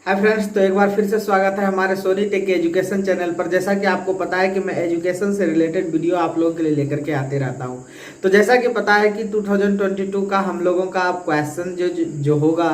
Hi friends, तो एक बार फिर से स्वागत है हमारे सोनी टेक एजुकेशन चैनल पर। जैसा कि आपको पता है कि मैं एजुकेशन से रिलेटेड वीडियो आप लोगों के लिए लेकर के आते रहता हूं। तो जैसा कि पता है कि 2022 का हम लोगों का क्वेश्चन जो होगा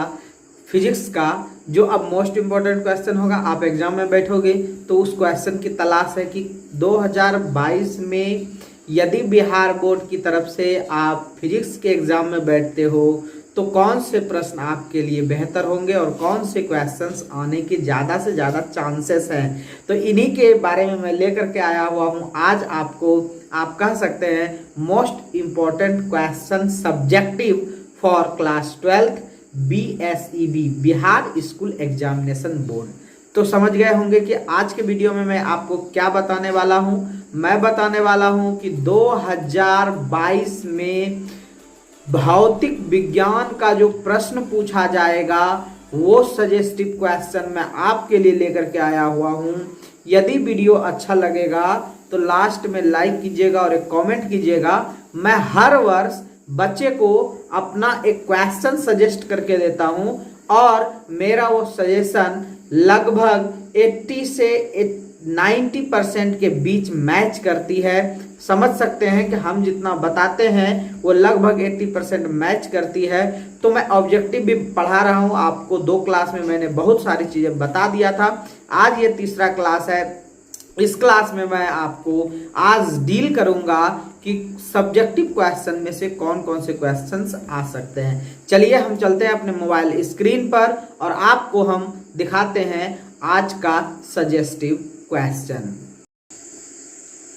फिजिक्स का, जो अब मोस्ट इम्पोर्टेंट क्वेश्चन होगा। आप एग्जाम में बैठोगे तो उस क्वेश्चन की तलाश है कि 2022 में यदि बिहार बोर्ड की तरफ से आप फिजिक्स के एग्जाम में बैठते हो तो कौन से प्रश्न आपके लिए बेहतर होंगे और कौन से क्वेश्चंस आने के ज़्यादा से ज़्यादा चांसेस हैं। तो इन्हीं के बारे में मैं लेकर के आया हुआ हूँ आज आपको। आप कह सकते हैं most important question subjective for class 12th BSEB Bihar school examination board. तो समझ गए होंगे कि आज के वीडियो में मैं आपको क्या बताने वाला हूँ। मैं बताने वाला हूँ कि 2022 में भौतिक विज्ञान का जो प्रश्न पूछा जाएगा वो सजेस्टिव क्वेश्चन मैं आपके लिए लेकर के आया हुआ हूं। यदि वीडियो अच्छा लगेगा तो लास्ट में लाइक कीजिएगा और एक कमेंट कीजिएगा। मैं हर वर्ष बच्चे को अपना एक क्वेश्चन सजेस्ट करके देता हूं और मेरा वो सजेशन लगभग 80 से 90% के बीच मैच करती है। समझ सकते हैं कि हम जितना बताते हैं वो लगभग 80% मैच करती है। तो मैं ऑब्जेक्टिव भी पढ़ा रहा हूँ आपको। 2 क्लास में मैंने बहुत सारी चीज़ें बता दिया था। आज ये तीसरा क्लास है। इस क्लास में मैं आपको आज डील करूंगा कि सब्जेक्टिव क्वेश्चन में से कौन कौन से क्वेश्चंस आ सकते हैं। चलिए हम चलते हैं अपने मोबाइल स्क्रीन पर और आपको हम दिखाते हैं आज का सजेस्टिव क्वेश्चन।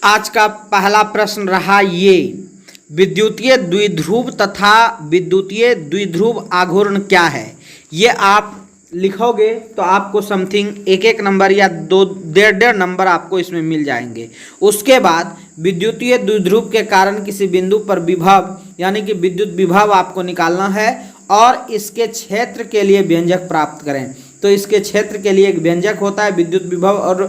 आज का पहला प्रश्न रहा ये, विद्युतीय द्विध्रुव तथा विद्युतीय द्विध्रुव आघूर्ण क्या है। ये आप लिखोगे तो आपको समथिंग एक नंबर या 2.5 नंबर आपको इसमें मिल जाएंगे। उसके बाद विद्युतीय द्विध्रुव के कारण किसी बिंदु पर विभव यानी कि विद्युत विभव आपको निकालना है और इसके क्षेत्र के लिए व्यंजक प्राप्त करें। तो इसके क्षेत्र के लिए एक व्यंजक होता है, विद्युत विभव और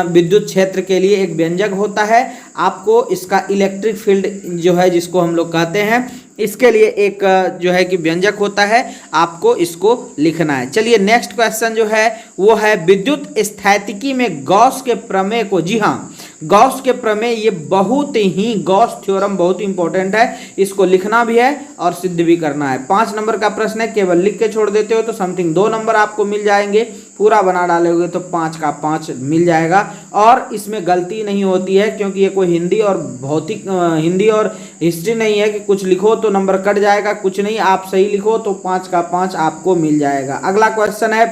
विद्युत क्षेत्र के लिए एक व्यंजक होता है। आपको इसका इलेक्ट्रिक फील्ड जो है जिसको हम लोग कहते हैं, इसके लिए एक जो है कि व्यंजक होता है। आपको इसको लिखना है। चलिए नेक्स्ट क्वेश्चन जो है वो है विद्युत स्थैतिकी में गॉस के प्रमेय को। जी हाँ, गॉस के प्रमेय, ये बहुत ही गॉस थ्योरम बहुत इंपॉर्टेंट है। इसको लिखना भी है और सिद्ध भी करना है। 5 नंबर का प्रश्न है, केवल लिख के छोड़ देते हो तो समथिंग 2 नंबर आपको मिल जाएंगे। पूरा बना डालोगे तो 5 का 5 मिल जाएगा और इसमें गलती नहीं होती है क्योंकि ये कोई हिंदी और हिस्ट्री नहीं है कि कुछ लिखो तो नंबर कट जाएगा। कुछ नहीं, आप सही लिखो तो 5 का 5 आपको मिल जाएगा। अगला क्वेश्चन है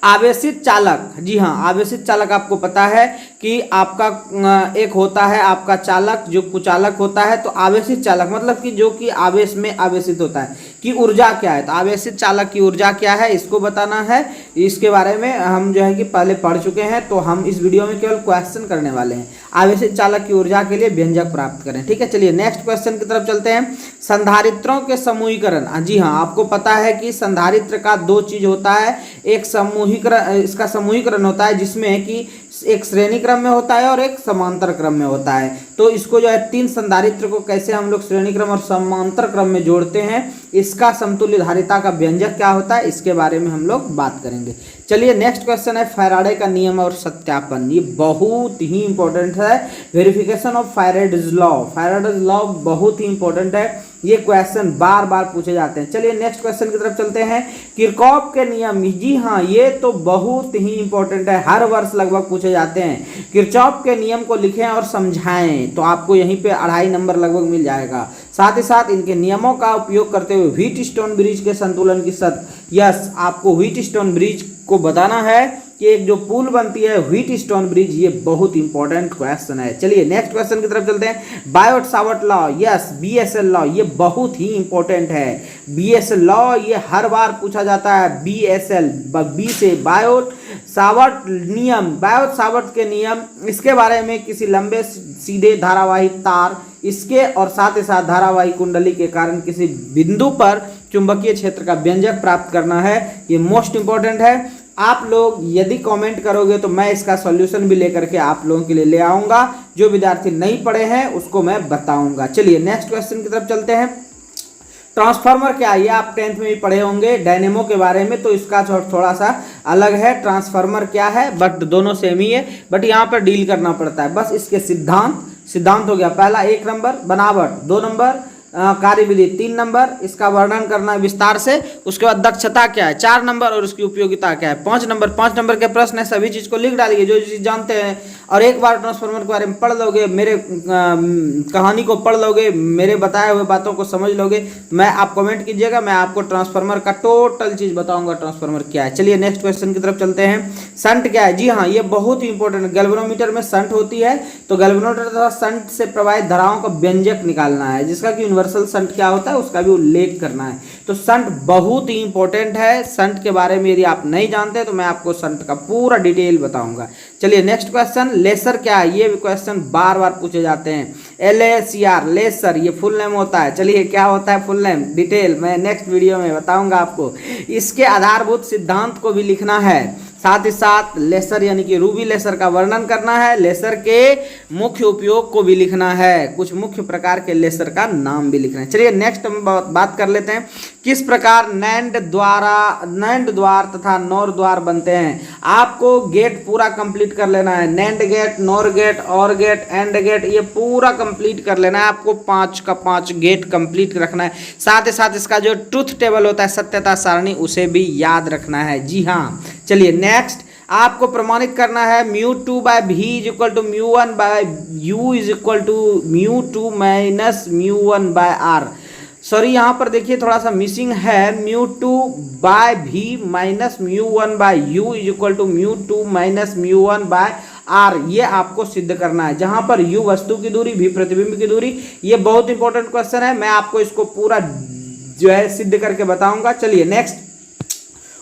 आवेशित चालक। जी हाँ, आवेशित चालक आपको पता है कि आपका एक होता है आपका चालक जो कुचालक होता है। तो आवेशित चालक मतलब कि जो कि आवेश में आवेशित होता है कि ऊर्जा क्या है। तो आवेशित चालक की ऊर्जा क्या है इसको बताना है। इसके बारे में हम जो है कि पहले पढ़ चुके हैं, तो हम इस वीडियो में केवल क्वेश्चन करने वाले हैं। आवेशित चालक की ऊर्जा के लिए व्यंजक प्राप्त करें। ठीक है, चलिए नेक्स्ट क्वेश्चन की तरफ चलते हैं। संधारित्रों के समूहीकरण। जी हाँ, आपको पता है कि संधारित्र का 2 चीज होता है। एक इसका समूहीकरण होता है जिसमें कि एक श्रेणी क्रम में होता है और एक समांतर क्रम में होता है। तो इसको जो है 3 संधारित्र को कैसे हम लोग श्रेणी क्रम और समांतर क्रम में जोड़ते हैं, इसका समतुल्य धारिता का व्यंजक क्या होता है, इसके बारे में हम लोग बात करेंगे। चलिए नेक्स्ट क्वेश्चन है फैराडे का नियम और सत्यापन। ये बहुत ही इंपॉर्टेंट है। Verification of Faraday's law. Faraday's law बहुत ही इंपॉर्टेंट है। ये क्वेश्चन बार बार पूछे जाते हैं। चलिए नेक्स्ट क्वेश्चन की तरफ चलते हैं। किरचॉफ के नियम। जी हाँ, ये तो बहुत ही इंपॉर्टेंट है, हर वर्ष लगभग पूछे जाते हैं। किरचॉफ के नियम को लिखें और समझाएं तो आपको यहीं पे 2.5 नंबर लगभग मिल जाएगा। साथ ही साथ इनके नियमों का उपयोग करते हुए व्हीटस्टोन ब्रिज के संतुलन की यस, आपको व्हीटस्टोन ब्रिज को बताना है कि एक जो पुल बनती है व्हीटस्टोन ब्रिज, ये बहुत इंपॉर्टेंट क्वेश्चन है। चलिए नेक्स्ट क्वेश्चन की तरफ चलते हैं। Biot Savart law. Yes, BSL law, ये बहुत ही इंपॉर्टेंट है। BSL लॉ ये हर बार पूछा जाता है। BSL, बी से बायोट सावर्ट नियम, बायोट सावर्ट के नियम, इसके बारे में किसी लंबे सीधे धारावाही तार इसके और साथ ही साथ धारावाही कुंडली के कारण किसी बिंदु पर चुंबकीय क्षेत्र का व्यंजक प्राप्त करना है। ये मोस्ट इंपॉर्टेंट है। आप लोग यदि कमेंट करोगे तो मैं इसका सॉल्यूशन भी लेकर के आप लोगों के लिए ले आऊंगा। जो विद्यार्थी नहीं पढ़े हैं उसको मैं बताऊंगा। चलिए नेक्स्ट क्वेश्चन की तरफ चलते हैं। ट्रांसफार्मर क्या है, ये आप 10th में भी पढ़े होंगे डायनेमो के बारे में, तो इसका थोड़ा सा अलग है। ट्रांसफार्मर क्या है, बट दोनों सेम ही है, बट यहाँ पर डील करना पड़ता है। बस इसके सिद्धांत हो गया, पहला 1 नंबर बनावट, 2 नंबर कार्यविधि, 3 नंबर इसका वर्णन करना विस्तार से, उसके बाद दक्षता क्या है 4 नंबर और उसकी उपयोगिता क्या है 5 नंबर के प्रश्न है, सभी चीज को लिख डालिए जो चीज जानते हैं। और एक बार ट्रांसफार्मर के बारे में पढ़ लोगे, मेरे कहानी को पढ़ लोगे, मेरे बताए हुए बातों को समझ लोगे, मैं आप कमेंट कीजिएगा, मैं आपको ट्रांसफार्मर का टोटल चीज बताऊंगा ट्रांसफार्मर क्या है। चलिए नेक्स्ट क्वेश्चन की तरफ चलते हैं। संट क्या है, जी हाँ ये बहुत ही इंपॉर्टेंट है। गैल्वेनोमीटर में संट होती है, तो गैल्वेनोमीटर तथा संट से प्रवाहित धाराओं का व्यंजक निकालना है, जिसका कि यूनिवर्सल संट क्या होता है उसका भी उल्लेख करना है। तो संट बहुत ही इंपॉर्टेंट है। संट के बारे में यदि आप नहीं जानते तो मैं आपको संट का पूरा डिटेल बताऊंगा। चलिए नेक्स्ट क्वेश्चन, लेसर क्या है, ये क्वेश्चन बार बार पूछे जाते हैं। LASER लेसर, ये फुल नेम होता है। चलिए क्या होता है फुल नेम, डिटेल मैं नेक्स्ट वीडियो में बताऊंगा आपको। इसके आधारभूत सिद्धांत को भी लिखना है, साथ ही साथ लेसर यानी कि रूबी लेसर का वर्णन करना है, लेसर के मुख्य उपयोग को भी लिखना है, कुछ मुख्य प्रकार के लेसर का नाम भी लिखना है। चलिए नेक्स्ट हम बात कर लेते हैं, किस प्रकार नैंड द्वार तथा नॉर द्वार बनते हैं। आपको गेट पूरा कंप्लीट कर लेना है, नैंड गेट, नॉर गेट, और गेट, एंड गेट, ये पूरा कंप्लीट कर लेना है आपको। 5 का 5 गेट कंप्लीट रखना है, साथ ही साथ इसका जो ट्रुथ टेबल होता है, सत्यता सारणी, उसे भी याद रखना है। जी हाँ, चलिए नेक्स्ट आपको प्रमाणित करना है μ2 by v is equal to μ1 by u is equal to μ2 minus μ1 by r। Sorry यहाँ पर देखिए थोड़ा सा मिसिंग है, μ2 by v minus μ1 by u is equal to μ2 minus μ1 by r, ये आपको सिद्ध करना है। जहां पर u वस्तु की दूरी, v प्रतिबिंब की दूरी, ये बहुत इंपॉर्टेंट क्वेश्चन है, मैं आपको इसको पूरा जो है सिद्ध करके बताऊंगा। चलिए next,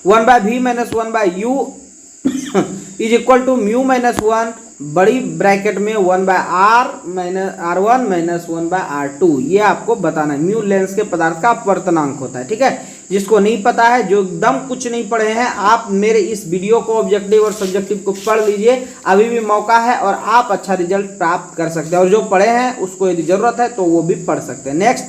1 by v minus 1 by u is equal to mu minus 1 बड़ी ब्रैकेट में 1 bye r1 minus 1 bye r2, ये आपको बताना है। म्यू लेंस के पदार्थ का अपवर्तनांक होता है, ठीक है। जिसको नहीं पता है, जो एकदम कुछ नहीं पढ़े हैं, आप मेरे इस वीडियो को ऑब्जेक्टिव और सब्जेक्टिव को पढ़ लीजिए, अभी भी मौका है और आप अच्छा रिजल्ट प्राप्त कर सकते हैं। और जो पढ़े हैं उसको यदि जरूरत है तो वो भी पढ़ सकते हैं। नेक्स्ट,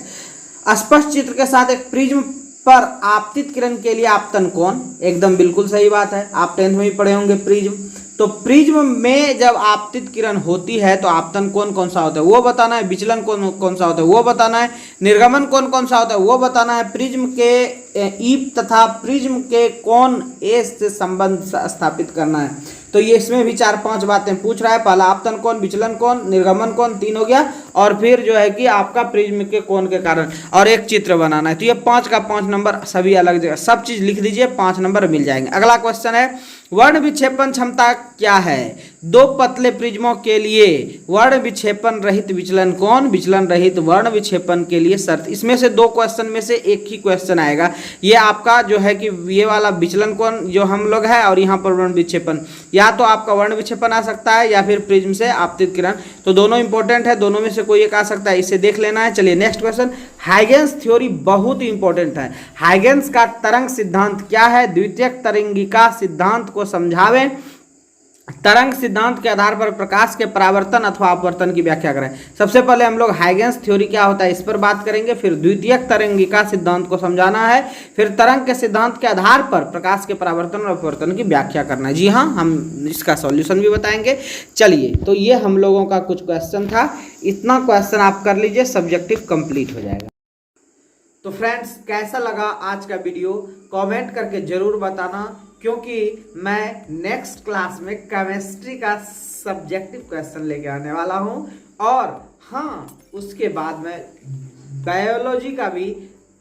स्पष्ट चित्र के साथ एक प्रिज्म पर आपतित किरण के लिए आपतन कोण, एकदम बिल्कुल सही बात है, आप 10th में ही पढ़े होंगे प्रिज्म। तो प्रिज्म में जब आपतित किरण होती है तो आपतन कोण कौन सा होता है वो बताना है, विचलन कौन सा होता है वो बताना है, निर्गमन कोण कौन सा होता है वो बताना है, प्रिज्म के ईप तथा प्रिज्म के कोण ए से संबंध स्थापित करना है। तो ये इसमें भी 4-5 बातें पूछ रहा है, पहला आपतन कोण, विचलन कोण, निर्गमन कोण, 3 हो गया, और फिर जो है कि आपका प्रिज्म के कोण के कारण, और एक चित्र बनाना है। तो ये 5 का 5 नंबर सभी अलग जगह, सब चीज लिख दीजिए, 5 नंबर मिल जाएंगे। अगला क्वेश्चन है, वर्ण विक्षेपण क्षमता क्या है 2 पतले प्रिज्मों के लिए वर्ण विक्षेपण रहित विचलन कोण, विचलन रहित वर्ण विक्षेपण के लिए शर्त। इसमें से 2 क्वेश्चन में से एक ही क्वेश्चन आएगा। ये आपका जो है कि ये वाला विचलन कोण जो हम लोग है, और यहाँ पर वर्ण विक्षेपण, या तो आपका वर्ण विक्षेपण आ सकता है या फिर प्रिज्म से आपतित किरण, तो दोनों इंपॉर्टेंट है, दोनों में से कोई एक आ सकता है, इसे देख लेना है। चलिए नेक्स्ट क्वेश्चन, हाइगेंस थ्योरी बहुत ही इंपॉर्टेंट है। हाइगेंस का तरंग सिद्धांत क्या है, द्वितीयक तरंगिका सिद्धांत को समझावे। तरंग सिद्धांत के आधार पर प्रकाश के परावर्तन अथवा अपवर्तन की व्याख्या करें। सबसे पहले हम लोग हाइगेंस थ्योरी क्या होता है इस पर बात करेंगे, फिर द्वितीयक तरंगिका सिद्धांत को समझाना है, फिर तरंग के सिद्धांत के आधार पर प्रकाश के परावर्तन और अपवर्तन की व्याख्या करना है। जी हाँ, हम इसका सॉल्यूशन भी बताएंगे। चलिए, तो ये हम लोगों का कुछ क्वेश्चन था, इतना क्वेश्चन आप कर लीजिए, सब्जेक्टिव कंप्लीट हो जाएगा। तो फ्रेंड्स, कैसा लगा आज का वीडियो कमेंट करके जरूर बताना, क्योंकि मैं नेक्स्ट क्लास में केमिस्ट्री का सब्जेक्टिव क्वेश्चन लेके आने वाला हूं, और हाँ, उसके बाद मैं बायोलॉजी का भी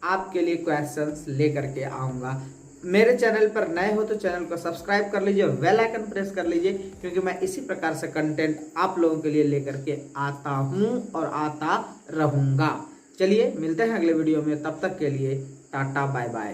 आपके लिए क्वेश्चंस लेकर के आऊँगा। मेरे चैनल पर नए हो तो चैनल को सब्सक्राइब कर लीजिए और बेल आइकन प्रेस कर लीजिए, क्योंकि मैं इसी प्रकार से कंटेंट आप लोगों के लिए लेकर के आता हूँ और आता रहूँगा। चलिए मिलते हैं अगले वीडियो में, तब तक के लिए टाटा बाय बाय।